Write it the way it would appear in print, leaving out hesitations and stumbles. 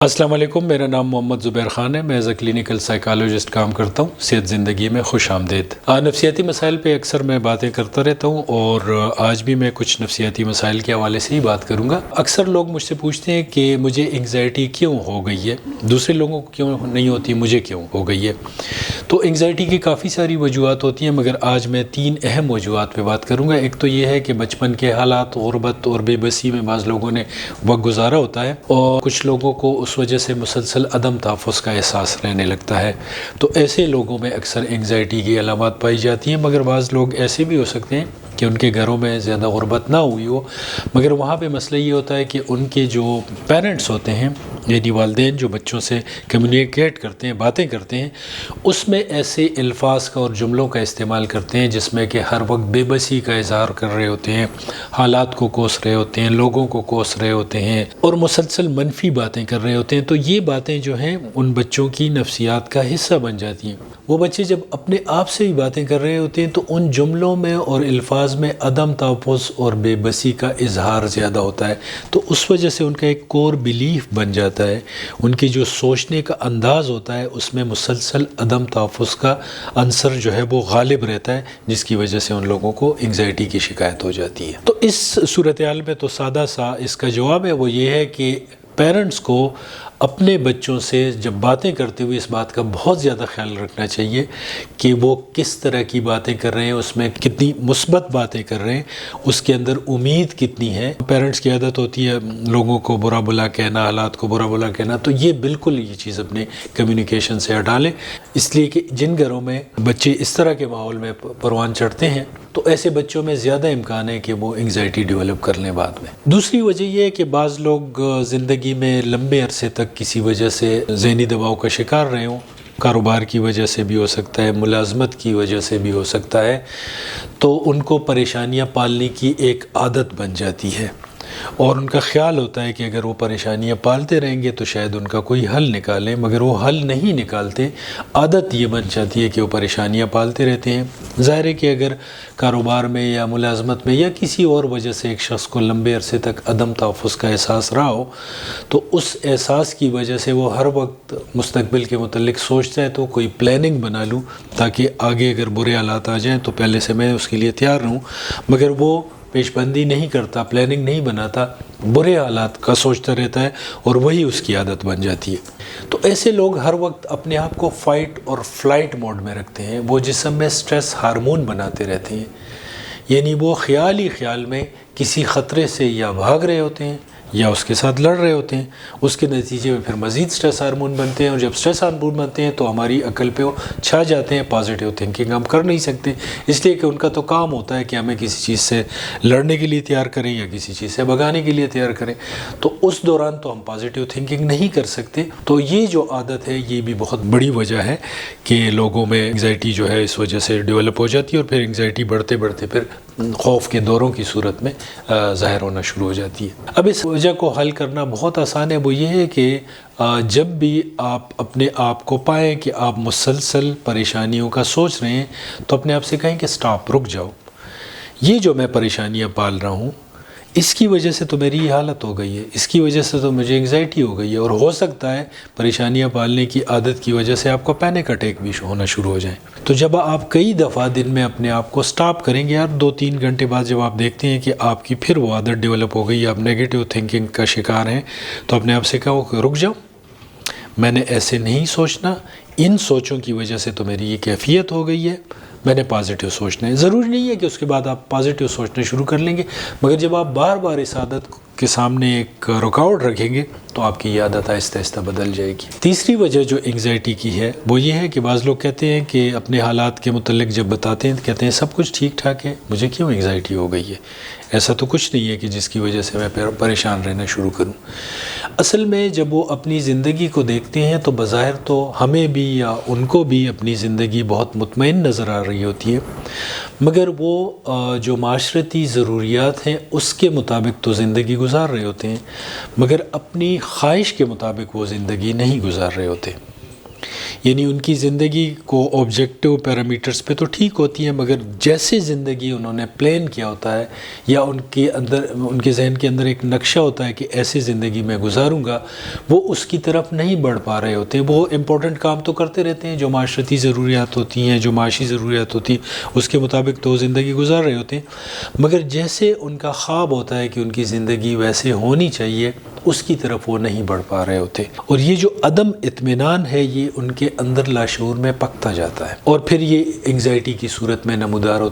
السلام علیکم، میرا نام محمد زبیر خان ہے۔ میں ایز اے کلینکل سائیکالوجسٹ کام کرتا ہوں۔ صحت زندگی میں خوش آمدید۔ نفسیاتی مسائل پہ اکثر میں باتیں کرتا رہتا ہوں اور آج بھی میں کچھ نفسیاتی مسائل کے حوالے سے ہی بات کروں گا۔ اکثر لوگ مجھ سے پوچھتے ہیں کہ مجھے انگزائٹی کیوں ہو گئی ہے، دوسرے لوگوں کو کیوں نہیں ہوتی، مجھے کیوں ہو گئی ہے۔ تو انگزائٹی کی کافی ساری وجوہات ہوتی ہیں، مگر آج میں 3 اہم وجوہات پہ بات کروں گا۔ ایک تو یہ ہے کہ بچپن کے حالات، غربت اور بے بسی میں بعض لوگوں نے وقت گزارا ہوتا ہے اور کچھ لوگوں کو اس وجہ سے مسلسل عدم تحفظ کا احساس رہنے لگتا ہے۔ تو ایسے لوگوں میں اکثر انگزائٹی کی علامات پائی جاتی ہیں، مگر بعض لوگ ایسے بھی ہو سکتے ہیں کہ ان کے گھروں میں زیادہ غربت نہ ہوئی ہو، مگر وہاں پہ مسئلہ یہ ہوتا ہے کہ ان کے جو پیرنٹس ہوتے ہیں، یعنی والدین جو بچوں سے کمیونیکیٹ کرتے ہیں، باتیں کرتے ہیں، اس میں ایسے الفاظ کا اور جملوں کا استعمال کرتے ہیں جس میں کہ ہر وقت بے بسی کا اظہار کر رہے ہوتے ہیں، حالات کو کوس رہے ہوتے ہیں، لوگوں کو کوس رہے ہوتے ہیں اور مسلسل منفی باتیں کر رہے ہوتے ہیں۔ تو یہ باتیں جو ہیں ان بچوں کی نفسیات کا حصہ بن جاتی ہیں۔ وہ بچے جب اپنے آپ سے ہی باتیں کر رہے ہوتے ہیں تو ان جملوں میں اور الفاظ میں عدم تحفظ اور بے بسی کا اظہار زیادہ ہوتا ہے، تو اس وجہ سے ان کا ایک کور بلیف بن جاتا ہے۔ ان کی جو سوچنے کا انداز ہوتا ہے اس میں مسلسل عدم تحفظ کا عنصر جو ہے وہ غالب رہتا ہے، جس کی وجہ سے ان لوگوں کو انگزائٹی کی شکایت ہو جاتی ہے۔ تو اس صورتحال میں تو سادہ سا اس کا جواب ہے، وہ یہ ہے کہ پیرنٹس کو اپنے بچوں سے جب باتیں کرتے ہوئے اس بات کا بہت زیادہ خیال رکھنا چاہیے کہ وہ کس طرح کی باتیں کر رہے ہیں، اس میں کتنی مثبت باتیں کر رہے ہیں، اس کے اندر امید کتنی ہے۔ پیرنٹس کی عادت ہوتی ہے لوگوں کو برا بلا کہنا، حالات کو برا بلا کہنا، تو یہ بالکل یہ چیز اپنے کمیونیکیشن سے ہٹا لیں، اس لیے کہ جن گھروں میں بچے اس طرح کے ماحول میں پروان چڑھتے ہیں تو ایسے بچوں میں زیادہ امکان ہے کہ وہ انگزائٹی ڈیولپ کر لیں بعد میں۔ دوسری وجہ یہ ہے کہ بعض لوگ زندگی میں لمبے عرصے تک کسی وجہ سے ذہنی دباؤ کا شکار رہے ہوں، کاروبار کی وجہ سے بھی ہو سکتا ہے، ملازمت کی وجہ سے بھی ہو سکتا ہے، تو ان کو پریشانیاں پالنے کی ایک عادت بن جاتی ہے اور ان کا خیال ہوتا ہے کہ اگر وہ پریشانیاں پالتے رہیں گے تو شاید ان کا کوئی حل نکالیں، مگر وہ حل نہیں نکالتے۔ عادت یہ بن جاتی ہے کہ وہ پریشانیاں پالتے رہتے ہیں۔ ظاہر ہے کہ اگر کاروبار میں یا ملازمت میں یا کسی اور وجہ سے ایک شخص کو لمبے عرصے تک عدم تحفظ کا احساس رہا ہو تو اس احساس کی وجہ سے وہ ہر وقت مستقبل کے متعلق سوچتا ہے، تو کوئی پلاننگ بنا لوں تاکہ آگے اگر برے حالات آ جائیں تو پہلے سے میں اس کے لیے تیار رہوں، مگر وہ پیش بندی نہیں کرتا، پلاننگ نہیں بناتا، برے حالات کا سوچتا رہتا ہے اور وہی اس کی عادت بن جاتی ہے۔ تو ایسے لوگ ہر وقت اپنے آپ کو فائٹ اور فلائٹ موڈ میں رکھتے ہیں، وہ جسم میں سٹریس ہارمون بناتے رہتے ہیں، یعنی وہ خیال ہی خیال میں کسی خطرے سے یا بھاگ رہے ہوتے ہیں یا اس کے ساتھ لڑ رہے ہوتے ہیں۔ اس کے نتیجے میں پھر مزید سٹریس ہارمون بنتے ہیں، اور جب سٹریس ہارمون بنتے ہیں تو ہماری عقل پہ وہ چھا جاتے ہیں، پازیٹیو تھنکنگ ہم کر نہیں سکتے، اس لیے کہ ان کا تو کام ہوتا ہے کہ ہمیں کسی چیز سے لڑنے کے لیے تیار کریں یا کسی چیز سے بھگانے کے لیے تیار کریں، تو اس دوران تو ہم پازیٹیو تھنکنگ نہیں کر سکتے۔ تو یہ جو عادت ہے یہ بھی بہت بڑی وجہ ہے کہ لوگوں میں انگزائٹی جو ہے اس وجہ سے ڈیولپ ہو جاتی ہے، اور پھر انگزائٹی بڑھتے بڑھتے پھر خوف کے دوروں کی صورت میں ظاہر ہونا شروع ہو جاتی ہے۔ اب اس وجہ کو حل کرنا بہت آسان ہے، وہ یہ ہے کہ جب بھی آپ اپنے آپ کو پائیں کہ آپ مسلسل پریشانیوں کا سوچ رہے ہیں تو اپنے آپ سے کہیں کہ سٹاپ، رک جاؤ، یہ جو میں پریشانیاں پال رہا ہوں اس کی وجہ سے تو میری یہ حالت ہو گئی ہے، اس کی وجہ سے تو مجھے انگزائٹی ہو گئی ہے، اور ہو سکتا ہے پریشانیاں پالنے کی عادت کی وجہ سے آپ کو پینک اٹیک بھی ہونا شروع ہو جائیں۔ تو جب آپ کئی دفعہ دن میں اپنے آپ کو سٹاپ کریں گے، یار 2-3 گھنٹے بعد جب آپ دیکھتے ہیں کہ آپ کی پھر وہ عادت ڈیولپ ہو گئی، آپ نیگیٹو تھنکنگ کا شکار ہیں، تو اپنے آپ سے کہو کہ رک جاؤ، میں نے ایسے نہیں سوچنا، ان سوچوں کی وجہ سے تو میری یہ کیفیت ہو گئی ہے، میں نے پازیٹیو سوچنا ہے۔ ضروری نہیں ہے کہ اس کے بعد آپ پازیٹیو سوچنا شروع کر لیں گے، مگر جب آپ بار بار اس عادت کے سامنے ایک رکاوٹ رکھیں گے تو آپ کی یہ عادت آہستہ آہستہ بدل جائے گی۔ تیسری وجہ جو انگزائٹی کی ہے وہ یہ ہے کہ بعض لوگ کہتے ہیں کہ اپنے حالات کے متعلق جب بتاتے ہیں تو کہتے ہیں سب کچھ ٹھیک ٹھاک ہے، مجھے کیوں انگزائٹی ہو گئی ہے، ایسا تو کچھ نہیں ہے کہ جس کی وجہ سے میں پریشان رہنا شروع کروں۔ اصل میں جب وہ اپنی زندگی کو دیکھتے ہیں تو بظاہر تو ہمیں بھی یا ان کو بھی اپنی زندگی بہت مطمئن نظر آ رہی ہوتی ہے، مگر وہ جو معاشرتی ضروریات ہیں اس کے مطابق تو زندگی گزار رہے ہوتے ہیں، مگر اپنی خواہش کے مطابق وہ زندگی نہیں گزار رہے ہوتے۔ یعنی ان کی زندگی کو آبجیکٹو پیرامیٹرز پہ تو ٹھیک ہوتی ہیں، مگر جیسے زندگی انہوں نے پلان کیا ہوتا ہے یا ان کے ذہن کے اندر ایک نقشہ ہوتا ہے کہ ایسی زندگی میں گزاروں گا، وہ اس کی طرف نہیں بڑھ پا رہے ہوتے. وہ امپورٹنٹ کام تو کرتے رہتے ہیں، جو معاشرتی ضروریات ہوتی ہیں، جو معاشی ضروریات ہوتی ہیں، اس کے مطابق تو زندگی گزار رہے ہوتے ہیں، مگر جیسے ان کا خواب ہوتا ہے کہ ان کی زندگی ویسے ہونی چاہیے، اس کی طرف وہ نہیں بڑھ پا رہے ہوتے. اور یہ جو عدم اطمینان ہے یہ ان کے اندر لاشعور میں پکتا جاتا ہے، اور پھر یہ انگزائٹی کی صورت میں نمودار ہوتا ہے.